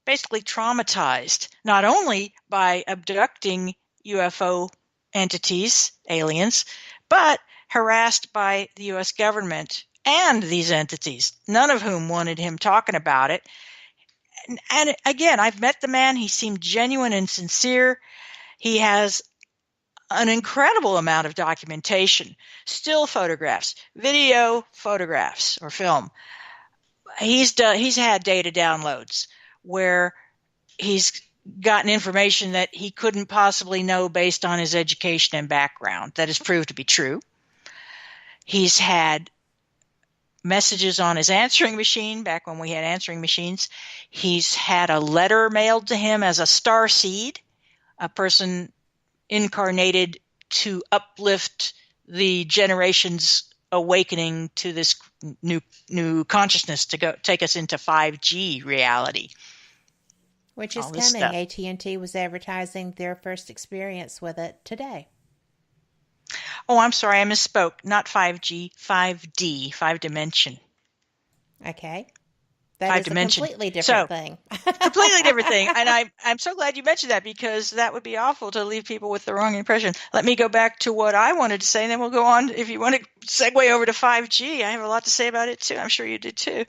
basically traumatized, not only by abducting UFO entities, aliens, but harassed by the U.S. government and these entities, none of whom wanted him talking about it. And again, I've met the man. He seemed genuine and sincere. He has an incredible amount of documentation, still photographs, video photographs or film. He's had data downloads where he's gotten information that he couldn't possibly know based on his education and background that has proved to be true. He's had messages on his answering machine back when we had answering machines. He's had a letter mailed to him as a star seed, a person incarnated to uplift the generation's awakening to this new consciousness to go take us into 5G reality. Which is coming. AT&T was advertising their first experience with it today. Oh, I'm sorry, I misspoke. Not 5G, 5D, 5-dimension. Okay. That is a completely different thing. Completely different thing. And I'm so glad you mentioned that, because that would be awful to leave people with the wrong impression. Let me go back to what I wanted to say, and then we'll go on. If you want to segue over to 5G, I have a lot to say about it too. I'm sure you did too.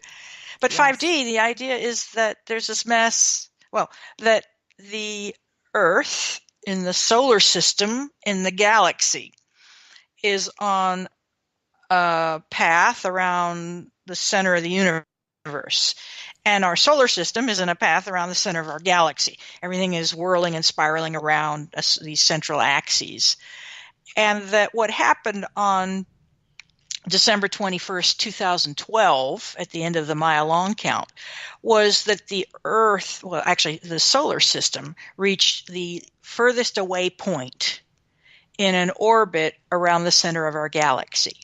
But yes. 5D, the idea is that there's this mess, that the Earth in the solar system, in the galaxy, is on a path around the center of the universe. And our solar system is in a path around the center of our galaxy. Everything is whirling and spiraling around these central axes. And that what happened on December 21st, 2012, at the end of the mile-long count, was that the Earth, the solar system, reached the furthest away point in an orbit around the center of our galaxy.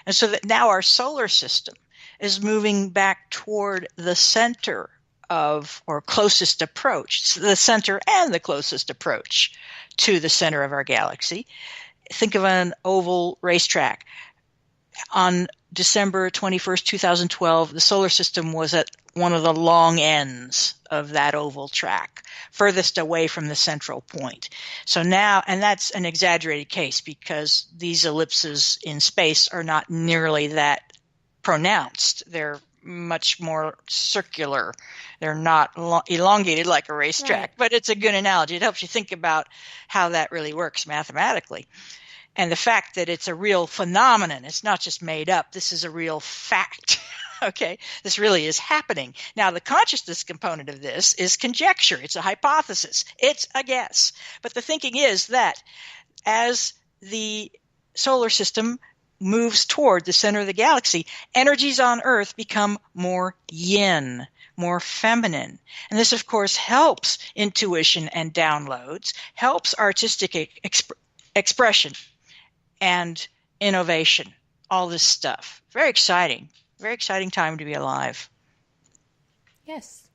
And so that now our solar system is moving back toward the center of, or closest approach, the center and the closest approach to the center of our galaxy. Think of an oval racetrack. On December 21st, 2012, the solar system was at one of the long ends of that oval track, furthest away from the central point. So now, and that's an exaggerated case because these ellipses in space are not nearly that pronounced. They're much more circular. They're not elongated like a racetrack, right. But it's a good analogy. It helps you think about how that really works mathematically. And the fact that it's a real phenomenon, it's not just made up. This is a real fact. Okay, this really is happening. Now, the consciousness component of this is conjecture. It's a hypothesis. It's a guess. But the thinking is that as the solar system moves toward the center of the galaxy, energies on Earth become more yin, more feminine. And this, of course, helps intuition and downloads, helps artistic expression and innovation, all this stuff. Very exciting time to be alive. Yes.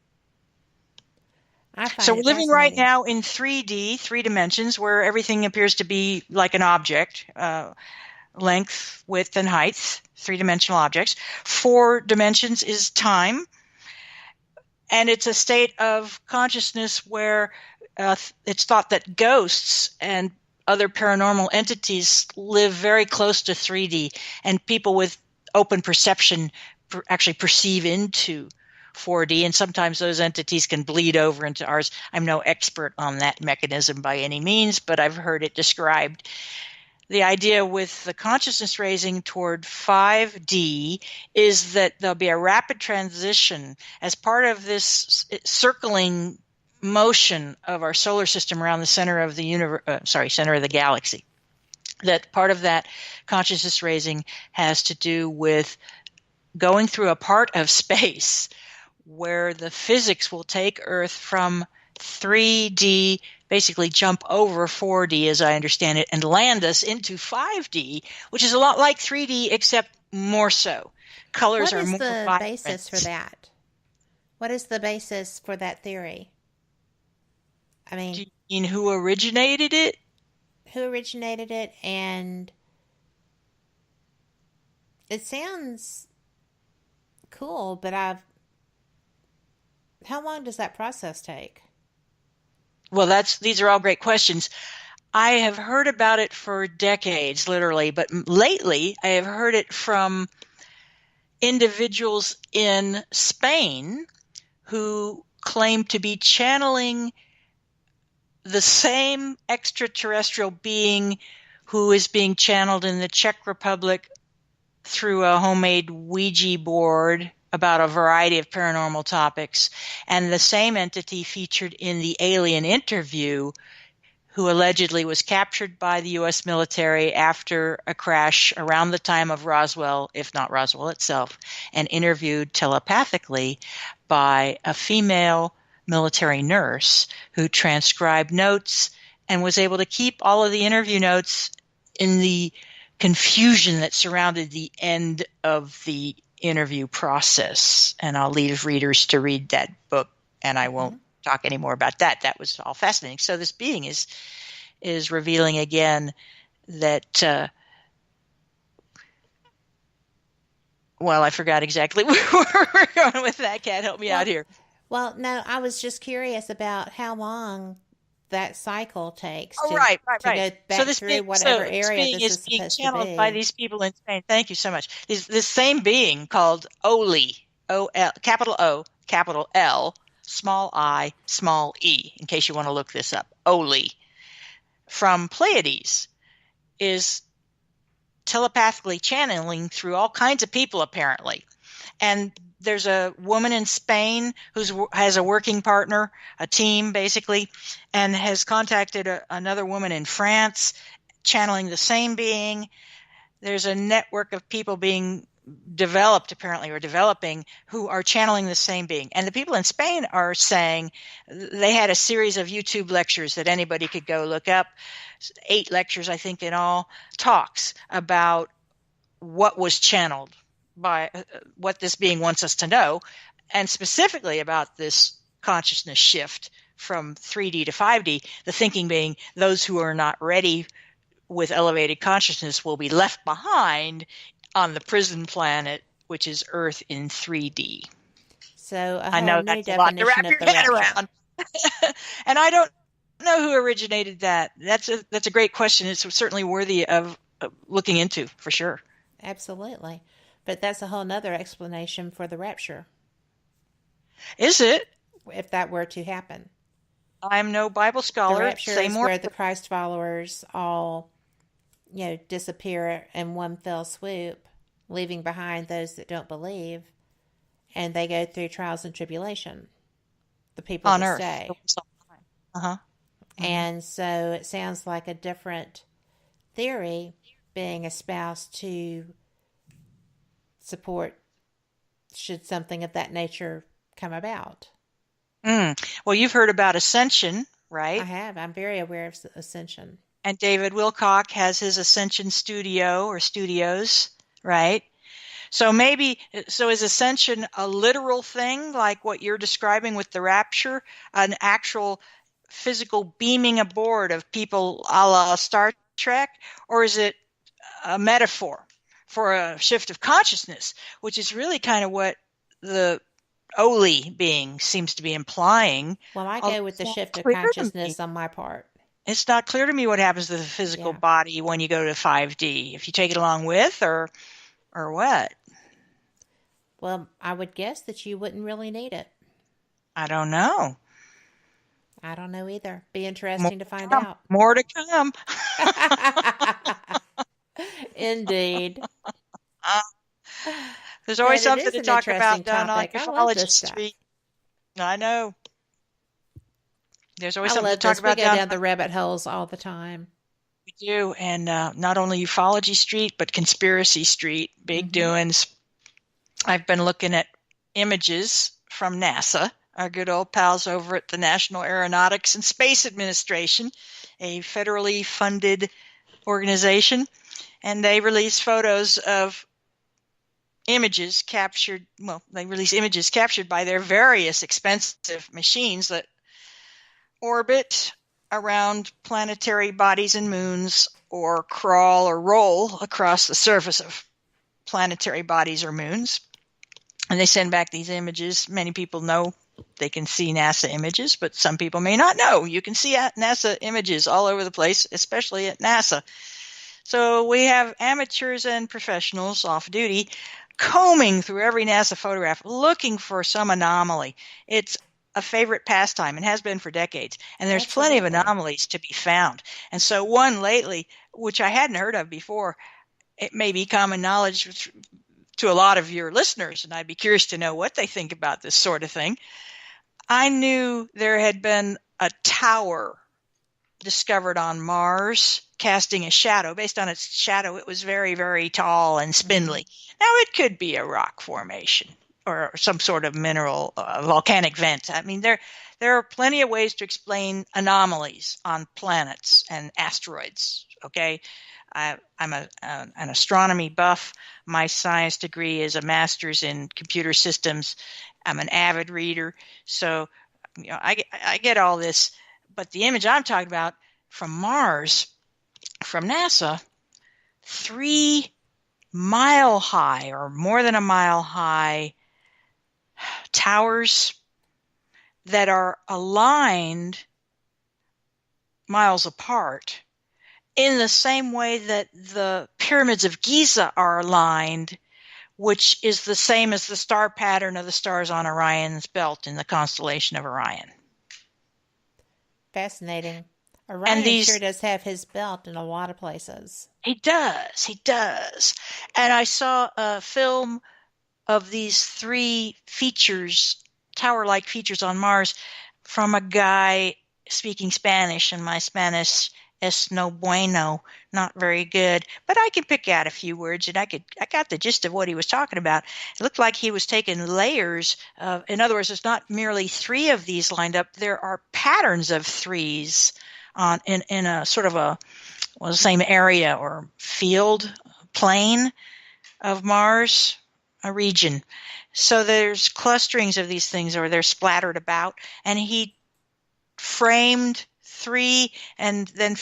So we're living right now in 3D, 3 dimensions, where everything appears to be like an object, length, width, and height, 3-dimensional objects. 4 dimensions is time, and it's a state of consciousness where it's thought that ghosts and other paranormal entities live very close to 3D, and people with open perception actually perceive into 4D, and sometimes those entities can bleed over into ours. I'm no expert on that mechanism by any means, but I've heard it described. The idea with the consciousness raising toward 5D is that there'll be a rapid transition as part of this circling motion of our solar system around the center of the center of the galaxy. That part of that consciousness raising has to do with going through a part of space where the physics will take Earth from 3D, basically jump over 4D as I understand it, and land us into 5D, which is a lot like 3D except more so. Colors are more vibrant. What is the basis for that? What is the basis for that theory? I mean, do you mean who originated it? Who originated it, and it sounds cool, but How long does that process take? Well, these are all great questions. I have heard about it for decades, literally, but lately I have heard it from individuals in Spain who claim to be channeling the same extraterrestrial being who is being channeled in the Czech Republic through a homemade Ouija board about a variety of paranormal topics, and the same entity featured in the Alien Interview, who allegedly was captured by the U.S. military after a crash around the time of Roswell, if not Roswell itself, and interviewed telepathically by a female military nurse who transcribed notes and was able to keep all of the interview notes in the confusion that surrounded the end of the interview process. And I'll leave readers to read that book, and I won't talk any more about that. That was all fascinating. So this being is revealing again that well, I forgot exactly where we're going with that. Kat, help me out here. Well, no, I was just curious about how long that cycle takes Oh, to right. go back through whatever area this is being supposed to channeled by be. these people in Spain. Thank you so much. This same being called Oli, O-L, capital L, small I, small E, in case you want to look this up. Oli, from Pleiades, is telepathically channeling through all kinds of people, apparently. And there's a woman in Spain who has a working partner, a team basically, and has contacted another woman in France channeling the same being. There's a network of people being developed, apparently, or developing, who are channeling the same being. And the people in Spain are saying they had a series of YouTube lectures that anybody could go look up, 8 lectures, I think, in all, talks about what was channeled by what this being wants us to know, and specifically about this consciousness shift from 3D to 5D, the thinking being those who are not ready with elevated consciousness will be left behind on the prison planet, which is Earth in 3D. So a I whole know new that's a lot to definition wrap of your the head rapture. around. And I don't know who originated that. That's a great question. It's certainly worthy of looking into, for sure. Absolutely. But that's a whole nother explanation for the rapture, Is it? if that were to happen. I'm no Bible The scholar. rapture Say is more. where the Christ followers all, disappear in one fell swoop, leaving behind those that don't believe, and they go through trials and tribulation. The people On that Earth. stay. Uh-huh. And so it sounds like a different theory being espoused to support should something of that nature come about. Well, you've heard about ascension, right? I have. I'm very aware of ascension. And David Wilcock has his ascension studio or studios, right? So is ascension a literal thing like what you're describing with the rapture, an actual physical beaming aboard of people a la Star Trek, or is it a metaphor for a shift of consciousness, which is really kind of what the Oli being seems to be implying? Well, I Although go with it's the not shift of clear to me. consciousness on my part. It's not clear to me what happens to the physical Yeah. body when you go to 5D, if you take it along with or what. Well, I would guess that you wouldn't really need it. I don't know. I don't know either. Be More interesting to to find come. out. More to come. Indeed. Uh, there's But always it something is to an talk interesting about down on topic. I love Ufology this stuff. Street. I know. There's always I something to love talk this. We about go down down on. the rabbit holes all the time. We do. And not only Ufology Street, but Conspiracy Street. Big doings. I've been looking at images from NASA, our good old pals over at the National Aeronautics and Space Administration, a federally funded organization. And they release photos of images captured. Well, they release images captured by their various expensive machines that orbit around planetary bodies and moons, or crawl or roll across the surface of planetary bodies or moons. And they send back these images. Many people know they can see NASA images, but some people may not know. You can see NASA images all over the place, especially at NASA. So we have amateurs and professionals off duty combing through every NASA photograph, looking for some anomaly. It's a favorite pastime and has been for decades. And there's plenty of anomalies to be found. And so one lately, which I hadn't heard of before, it may be common knowledge to a lot of your listeners, and I'd be curious to know what they think about this sort of thing. I knew there had been a tower discovered on Mars casting a shadow. Based on its shadow, it was very, very tall and spindly. Now, it could be a rock formation or some sort of mineral, volcanic vent. I mean, there are plenty of ways to explain anomalies on planets and asteroids, okay? I'm an astronomy buff. My science degree is a master's in computer systems. I'm an avid reader. So, I get all this. But the image I'm talking about from Mars, from NASA, 3 mile high or more than a mile high towers that are aligned miles apart in the same way that the pyramids of Giza are aligned, which is the same as the star pattern of the stars on Orion's belt in the constellation of Orion. Fascinating. Orion sure does have his belt in a lot of places. He does. And I saw a film of these 3 features, tower-like features on Mars, from a guy speaking Spanish, and my Spanish es no bueno, not very good, but I could pick out a few words, and I got the gist of what he was talking about. It looked like he was taking layers of, in other words, it's not merely 3 of these lined up. There are patterns of 3s on in a sort of the same area or field, plane of Mars, a region. So there's clusterings of these things, or they're splattered about, and he framed 3 and then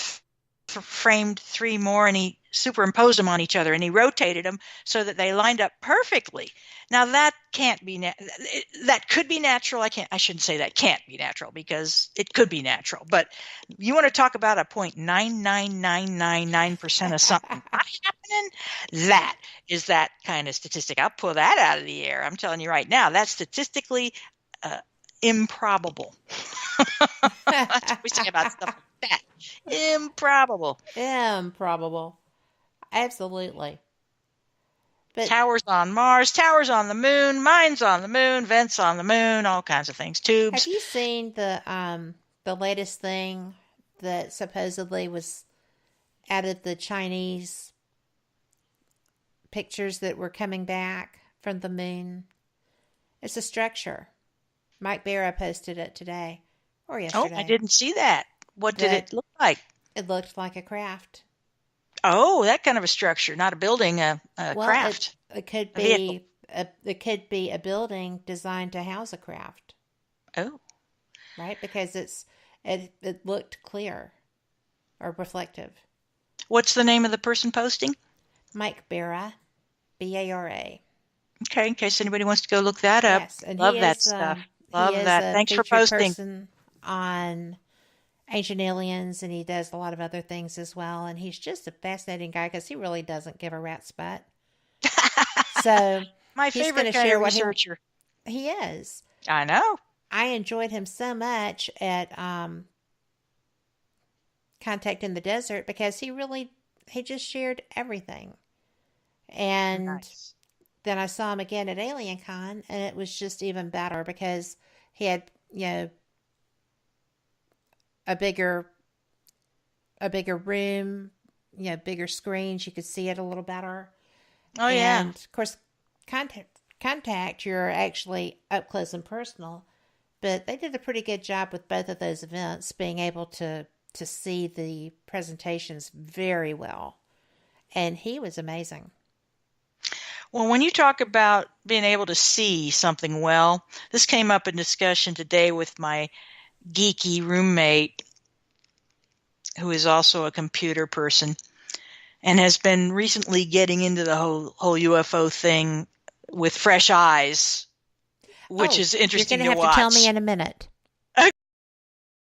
framed 3 more, and he superimposed them on each other, and he rotated them so that they lined up perfectly. Now that can't be that could be natural. I shouldn't say that can't be natural, because it could be natural. But you want to talk about a 0.99999% of something not happening? That is that kind of statistic. I'll pull that out of the air. I'm telling you right now, that's statistically improbable. That's what we say about stuff like that. Improbable. Absolutely. But towers on Mars, towers on the moon, mines on the moon, vents on the moon, all kinds of things, tubes. Have you seen the latest thing that supposedly was out of the Chinese pictures that were coming back from the moon? It's a structure. Mike Barra posted it today or yesterday. Oh, I didn't see that. What did it look like? It looked like a craft. Oh, that kind of a structure, not a building, a craft. It could be a building designed to house a craft. Oh, right, because it looked clear or reflective. What's the name of the person posting? Mike Barra, Bara. Okay, in case anybody wants to go look that up. Yes, and love that stuff. Love that. Thanks for posting. Person on Ancient Aliens, and he does a lot of other things as well. And he's just a fascinating guy because he really doesn't give a rat's butt. So my favorite kind of researcher. He is. I know. I enjoyed him so much at Contact in the Desert because he just shared everything. And nice. Then I saw him again at Alien Con, and it was just even better because he had, a bigger room, bigger screens. You could see it a little better. Oh, yeah. And, of course, Contact, you're actually up close and personal. But they did a pretty good job with both of those events, being able to see the presentations very well. And he was amazing. Well, when you talk about being able to see something well, this came up in discussion today with my geeky roommate, who is also a computer person and has been recently getting into the whole UFO thing with fresh eyes. which is You're interesting going to to have to tell me watch. in a minute.